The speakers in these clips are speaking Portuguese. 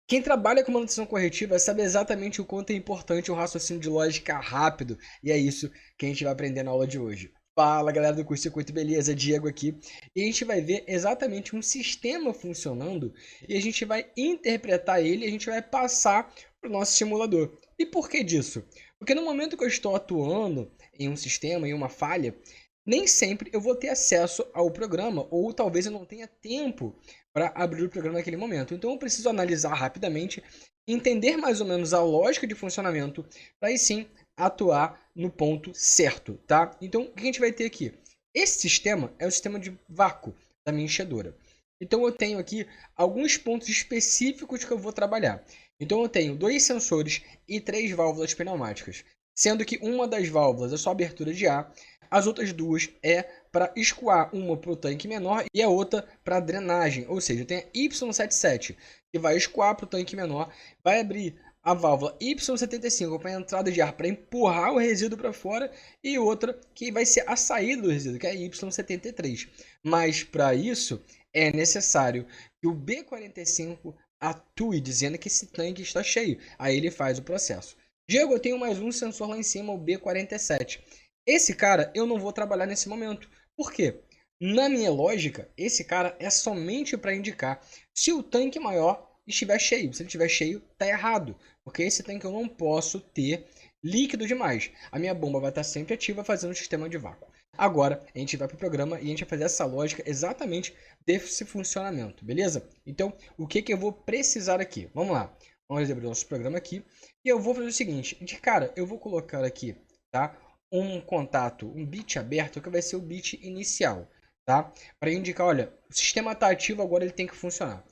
Quem trabalha com manutenção corretiva sabe exatamente o quanto é importante o raciocínio de lógica rápido, e é isso que a gente vai aprender na aula de hoje. Fala galera do curso Circuito, beleza? Diego aqui. E a gente vai ver exatamente um sistema funcionando e a gente vai interpretar ele e a gente vai passar para o nosso simulador. E por que disso? Porque no momento que eu estou atuando em um sistema, em uma falha, nem sempre eu vou ter acesso ao programa, ou talvez eu não tenha tempo para abrir o programa naquele momento. Então eu preciso analisar rapidamente, entender mais ou menos a lógica de funcionamento, para aí sim atuar no ponto certo, tá? Então o que a gente vai ter aqui? Esse sistema é o sistema de vácuo da minha enchedora. Então eu tenho aqui alguns pontos específicos que eu vou trabalhar. Então eu tenho dois sensores e três válvulas pneumáticas, sendo que uma das válvulas é só abertura de ar, as outras duas é para escoar, uma para o tanque menor e a outra para drenagem. Ou seja, tem a Y77 que vai escoar para o tanque menor, vai abrir a válvula Y75 para a entrada de ar para empurrar o resíduo para fora e outra que vai ser a saída do resíduo, que é a Y73. Mas para isso é necessário que o B45 atue dizendo que esse tanque está cheio. Aí ele faz o processo. Diego, eu tenho mais um sensor lá em cima, o B47. Esse cara eu não vou trabalhar nesse momento. Por quê? Na minha lógica, esse cara é somente para indicar se o tanque maior estiver cheio. Se ele estiver cheio, tá errado. Porque esse tanque eu não posso ter líquido demais. A minha bomba vai estar sempre ativa fazendo o sistema de vácuo. Agora, a gente vai para o programa e a gente vai fazer essa lógica exatamente desse funcionamento, beleza? Então, o que eu vou precisar aqui? Vamos lá. Vamos abrir o nosso programa aqui. E eu vou fazer o seguinte. De cara, eu vou colocar aqui, tá? Um contato, um bit aberto, que vai ser o bit inicial, tá? Para indicar, olha, o sistema está ativo, agora ele tem que funcionar.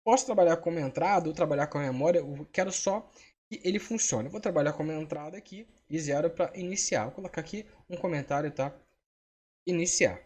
Posso trabalhar como entrada ou trabalhar com a memória, eu quero só que ele funcione. Eu vou trabalhar como entrada aqui e zero para iniciar. Vou colocar aqui um comentário, tá? Iniciar.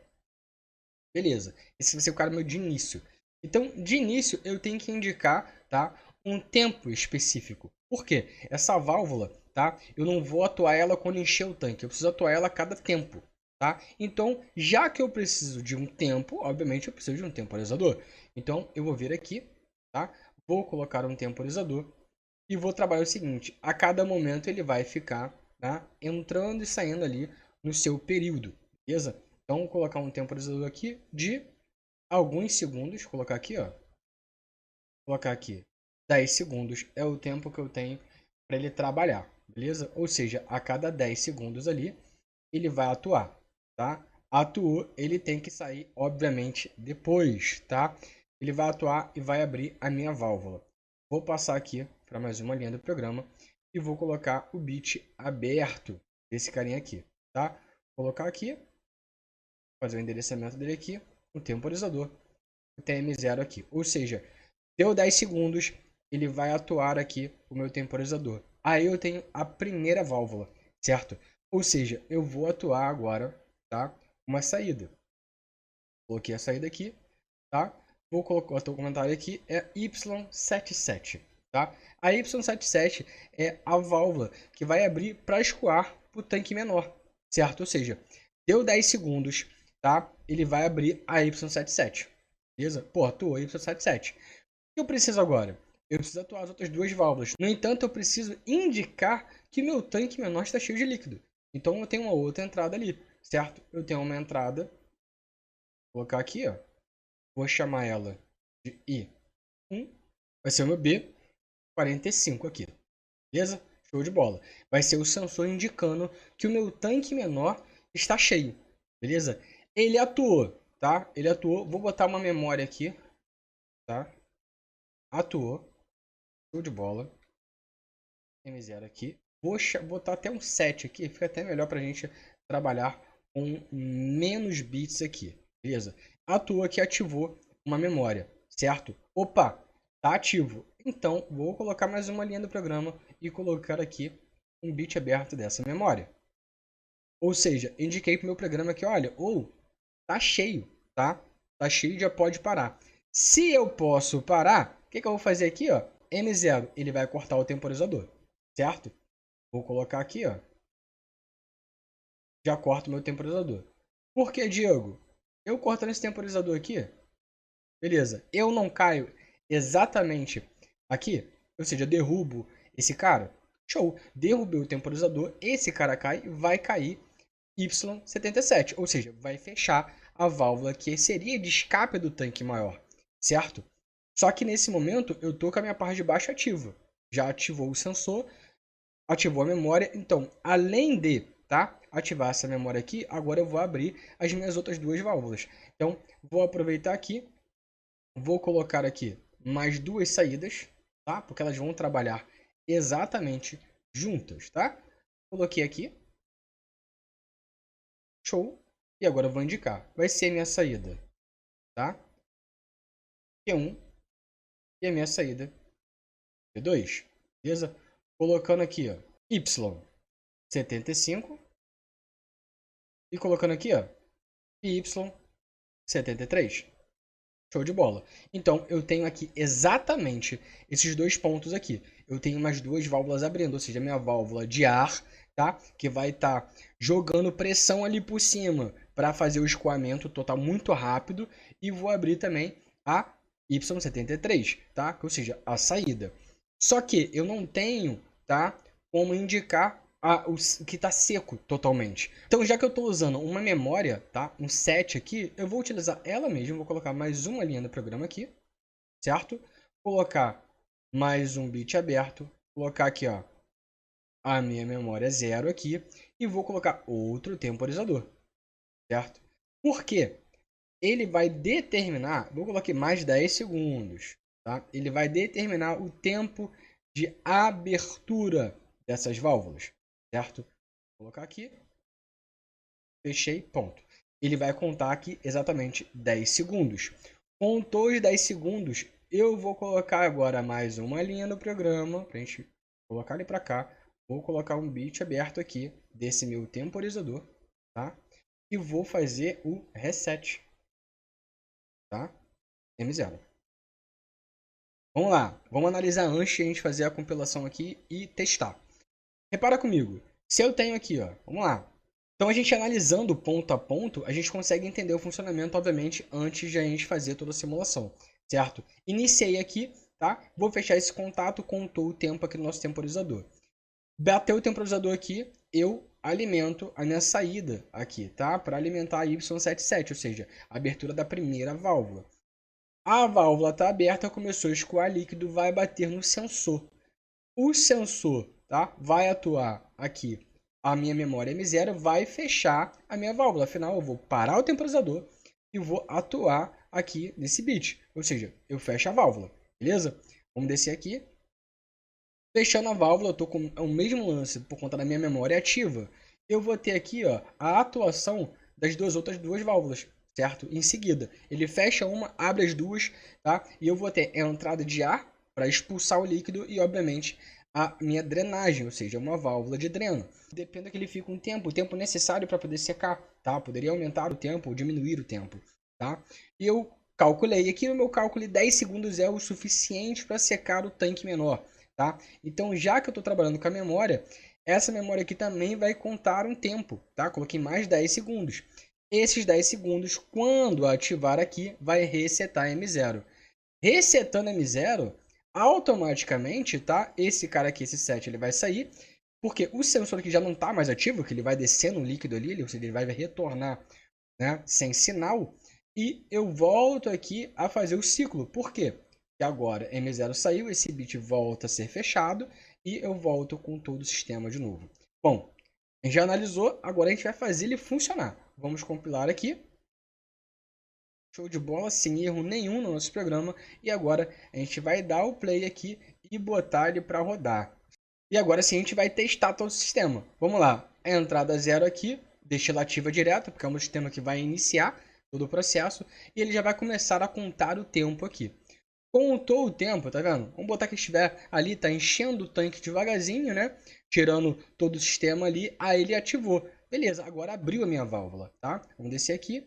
Beleza. Esse vai ser o cara meu de início. Então, de início, eu tenho que indicar, tá, um tempo específico. Por quê? Essa válvula, tá, eu não vou atuar ela quando encher o tanque. Eu preciso atuar ela a cada tempo, tá? Então, já que eu preciso de um tempo, obviamente eu preciso de um temporizador. Então, eu vou vir aqui, tá? Vou colocar um temporizador e vou trabalhar o seguinte. A cada momento ele vai ficar, tá, entrando e saindo ali no seu período, beleza? Então, vou colocar um temporizador aqui de alguns segundos. Colocar aqui, ó. Colocar aqui 10 segundos é o tempo que eu tenho para ele trabalhar, beleza? Ou seja, a cada 10 segundos ali, ele vai atuar, tá? Atuou, ele tem que sair, obviamente, depois, tá? Ele vai atuar e vai abrir a minha válvula. Vou passar aqui para mais uma linha do programa e vou colocar o bit aberto desse carinha aqui, tá? Vou colocar aqui, fazer o endereçamento dele aqui, o temporizador, o TM0 aqui. Ou seja, deu 10 segundos, ele vai atuar aqui o meu temporizador. Aí eu tenho a primeira válvula, certo? Ou seja, eu vou atuar agora, tá? Uma saída. Coloquei a saída aqui, tá? Vou colocar o comentário aqui, é Y77, tá? A Y77 é a válvula que vai abrir para escoar para o tanque menor, certo? Ou seja, deu 10 segundos, tá? Ele vai abrir a Y77, beleza? Pô, atuou a Y77. O que eu preciso agora? Eu preciso atuar as outras duas válvulas. No entanto, eu preciso indicar que meu tanque menor está cheio de líquido. Então, eu tenho uma outra entrada ali, certo? Eu tenho uma entrada, vou colocar aqui, ó. Vou chamar ela de I1. Vai ser o meu B45 aqui. Beleza? Show de bola. Vai ser o sensor indicando que o meu tanque menor está cheio. Beleza? Ele atuou, tá? Ele atuou. Vou botar uma memória aqui, tá? Atuou. Show de bola. M0 aqui. Vou botar até um 7 aqui. Fica até melhor para a gente trabalhar com menos bits aqui. Beleza? Atuou aqui, ativou uma memória, certo? Opa, tá ativo. Então, vou colocar mais uma linha do programa e colocar aqui um bit aberto dessa memória. Ou seja, indiquei para o meu programa que, olha, ou tá cheio, tá? Tá cheio, já pode parar. Se eu posso parar, o que eu vou fazer aqui, ó? M0, ele vai cortar o temporizador, certo? Vou colocar aqui, ó. Já corto meu temporizador. Por que, Diego? Eu cortando esse temporizador aqui, beleza. Eu não caio exatamente aqui, ou seja, derrubo esse cara. Show! Derrubei o temporizador, esse cara cai, vai cair Y77, ou seja, vai fechar a válvula que seria de escape do tanque maior, certo? Só que nesse momento eu tô com a minha parte de baixo ativa. Já ativou o sensor, ativou a memória. Então, além de, tá, ativar essa memória aqui, agora eu vou abrir as minhas outras duas válvulas. Então, vou aproveitar aqui, vou colocar aqui mais duas saídas, tá? Porque elas vão trabalhar exatamente juntas, tá? Coloquei aqui. Show. E agora eu vou indicar. Vai ser a minha saída, tá? Q1 e a minha saída Q2. Beleza? Colocando aqui, ó, Y75 e colocando aqui, ó, Y73. Show de bola. Então, eu tenho aqui exatamente esses dois pontos aqui. Eu tenho umas duas válvulas abrindo, ou seja, a minha válvula de ar, tá? Que vai estar jogando pressão ali por cima para fazer o escoamento total muito rápido. E vou abrir também a Y73, tá? Ou seja, a saída. Só que eu não tenho, tá? Como indicar o que está seco totalmente. Então, já que eu estou usando uma memória, tá? Um set aqui, eu vou utilizar ela mesma. Vou colocar mais uma linha no programa aqui, certo? Colocar mais um bit aberto. Colocar aqui, ó, a minha memória 0 aqui. E vou colocar outro temporizador, certo? Por quê? Ele vai determinar, vou colocar aqui mais 10 segundos, tá? Ele vai determinar o tempo de abertura dessas válvulas, certo? Vou colocar aqui, fechei, ponto. Ele vai contar aqui exatamente 10 segundos. Contou os 10 segundos, eu vou colocar agora mais uma linha no programa, para a gente colocar ele para cá. Vou colocar um bit aberto aqui desse meu temporizador, tá? E vou fazer o reset, tá? M0. Vamos lá, vamos analisar antes de a gente fazer a compilação aqui e testar. Repara comigo, se eu tenho aqui, ó, vamos lá. Então a gente analisando ponto a ponto, a gente consegue entender o funcionamento, obviamente, antes de a gente fazer toda a simulação, certo? Iniciei aqui, tá? Vou fechar esse contato, contou o tempo aqui no nosso temporizador. Bateu o temporizador aqui, eu alimento a minha saída aqui, tá? Para alimentar a Y77, ou seja, a abertura da primeira válvula. A válvula está aberta, começou a escoar líquido, vai bater no sensor. O sensor, tá, vai atuar aqui. A minha memória M0 vai fechar a minha válvula. Afinal, eu vou parar o temporizador e vou atuar aqui nesse bit. Ou seja, eu fecho a válvula, beleza? Vamos descer aqui. Fechando a válvula, eu estou com o mesmo lance por conta da minha memória ativa. Eu vou ter aqui, ó, a atuação das outras duas válvulas, certo? Em seguida, ele fecha uma, abre as duas, tá? E eu vou ter a entrada de ar para expulsar o líquido e, obviamente, a minha drenagem, ou seja, uma válvula de dreno. Depende que ele fique um tempo, o tempo necessário para poder secar, tá? Poderia aumentar o tempo ou diminuir o tempo, tá? E eu calculei, aqui no meu cálculo 10 segundos é o suficiente para secar o tanque menor, tá? Então, já que eu estou trabalhando com a memória, essa memória aqui também vai contar um tempo, tá? Coloquei mais 10 segundos. Esses 10 segundos, quando ativar aqui, vai resetar M0. Resetando M0, automaticamente, tá? Esse cara aqui, esse set, ele vai sair, porque o sensor aqui já não está mais ativo, que ele vai descendo o líquido ali, ou seja, ele vai retornar, né, sem sinal, e eu volto aqui a fazer o ciclo. Por quê? Porque agora M0 saiu, esse bit volta a ser fechado, e eu volto com todo o sistema de novo. Bom, a gente já analisou, agora a gente vai fazer ele funcionar. Vamos compilar aqui. Show de bola, sem erro nenhum no nosso programa. E agora a gente vai dar o play aqui e botar ele para rodar. E agora sim a gente vai testar todo o sistema. Vamos lá, a entrada 0 aqui, deixa ela ativa direto, porque é um sistema que vai iniciar todo o processo. E ele já vai começar a contar o tempo aqui. Contou o tempo, tá vendo? Vamos botar que estiver ali, tá enchendo o tanque devagarzinho, né? Tirando todo o sistema ali, aí ele ativou. Beleza, agora abriu a minha válvula, tá? Vamos descer aqui.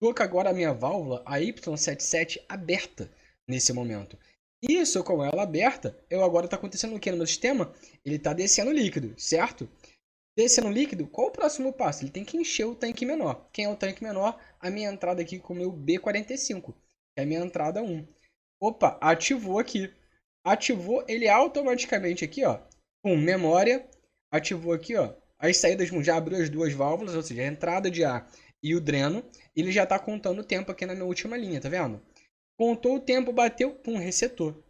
Estou com agora a minha válvula, a Y77, aberta nesse momento. Isso, com ela aberta, eu agora está acontecendo o que no meu sistema? Ele está descendo líquido, certo? Descendo líquido, qual o próximo passo? Ele tem que encher o tanque menor. Quem é o tanque menor? A minha entrada aqui com o meu B45, que é a minha entrada 1. Opa, ativou aqui. Ativou ele automaticamente aqui, ó, com memória, ativou aqui, ó, as saídas, já abriu as duas válvulas, ou seja, a entrada de ar e o dreno, ele já está contando o tempo aqui na minha última linha, tá vendo? Contou o tempo, bateu, pum, resetou.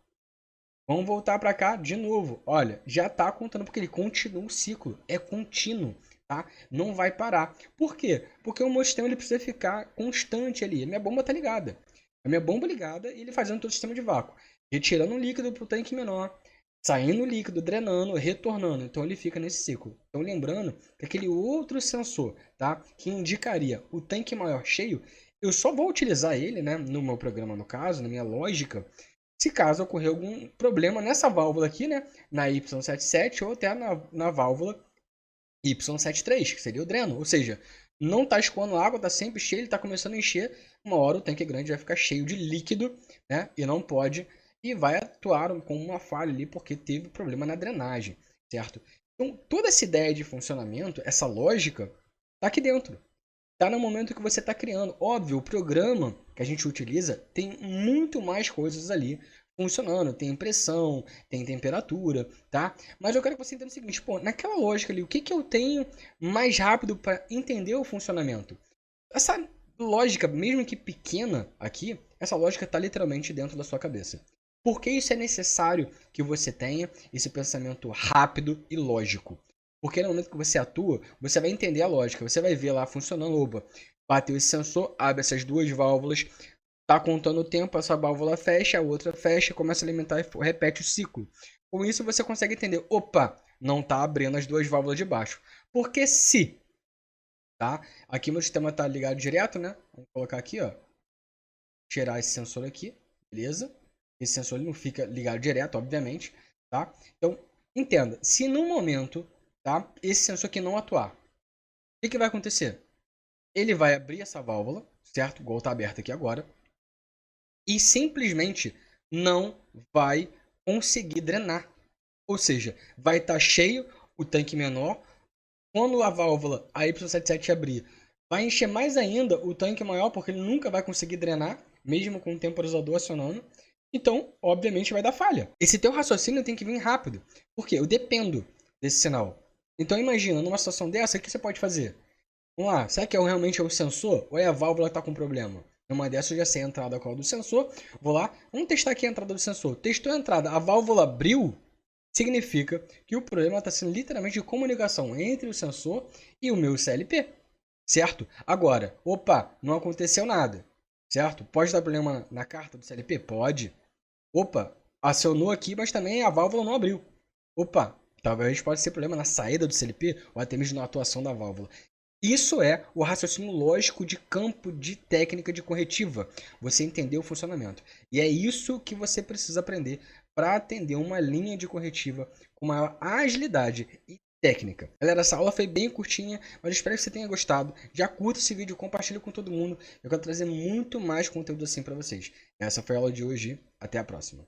Vamos voltar para cá de novo. Olha, já está contando porque ele continua o ciclo, é contínuo, tá? Não vai parar. Por quê? Porque o meu sistema ele precisa ficar constante ali. A minha bomba tá ligada. A minha bomba ligada e ele fazendo todo o sistema de vácuo, retirando o líquido para o tanque menor, saindo o líquido, drenando, retornando. Então ele fica nesse ciclo. Então lembrando que aquele outro sensor, tá, que indicaria o tanque maior cheio, eu só vou utilizar ele, né, no meu programa no caso, na minha lógica, se caso ocorrer algum problema nessa válvula aqui, né, na Y77 ou até na válvula Y73, que seria o dreno. Ou seja, não está escoando água, está sempre cheio, ele está começando a encher. Uma hora o tanque grande vai ficar cheio de líquido, né, e não pode, e vai atuar como uma falha ali porque teve problema na drenagem, certo? Então, toda essa ideia de funcionamento, essa lógica, está aqui dentro. Tá no momento que você está criando. Óbvio, o programa que a gente utiliza tem muito mais coisas ali funcionando. Tem pressão, tem temperatura, tá? Mas eu quero que você entenda o seguinte, pô, naquela lógica ali, o que eu tenho mais rápido para entender o funcionamento? Essa lógica, mesmo que pequena aqui, essa lógica está literalmente dentro da sua cabeça. Por que isso é necessário que você tenha esse pensamento rápido e lógico? Porque no momento que você atua, você vai entender a lógica, você vai ver lá funcionando, opa, bateu esse sensor, abre essas duas válvulas, tá contando o tempo, essa válvula fecha, a outra fecha, começa a alimentar e repete o ciclo. Com isso você consegue entender, opa, não tá abrindo as duas válvulas de baixo. Porque se, tá? Aqui meu sistema tá ligado direto, né? Vamos colocar aqui, ó, tirar esse sensor aqui, beleza? Esse sensor ele não fica ligado direto, obviamente, tá? Então, entenda, se no momento, tá, esse sensor aqui não atuar, o que vai acontecer? Ele vai abrir essa válvula, certo? Igual está aberta aqui agora, e simplesmente não vai conseguir drenar. Ou seja, vai estar cheio o tanque menor. Quando a válvula, a Y77 abrir, vai encher mais ainda o tanque maior, porque ele nunca vai conseguir drenar, mesmo com o temporizador acionando. Então, obviamente, vai dar falha. Esse teu raciocínio tem que vir rápido. Por quê? Eu dependo desse sinal. Então, imagina, numa situação dessa, o que você pode fazer? Vamos lá, será que realmente é o sensor ou é a válvula que está com problema? Numa dessas eu já sei a entrada qual do sensor. Vou lá, vamos testar aqui a entrada do sensor. Testou a entrada, a válvula abriu, significa que o problema está sendo literalmente de comunicação entre o sensor e o meu CLP, certo? Agora, opa, não aconteceu nada, certo? Pode dar problema na carta do CLP? Pode. Opa, acionou aqui, mas também a válvula não abriu. Opa, talvez pode ser problema na saída do CLP ou até mesmo na atuação da válvula. Isso é o raciocínio lógico de campo de técnica de corretiva. Você entendeu o funcionamento. E é isso que você precisa aprender para atender uma linha de corretiva com maior agilidade e técnica. Galera, essa aula foi bem curtinha, mas espero que você tenha gostado. Já curta esse vídeo, compartilha com todo mundo. Eu quero trazer muito mais conteúdo assim para vocês. Essa foi a aula de hoje. Até a próxima.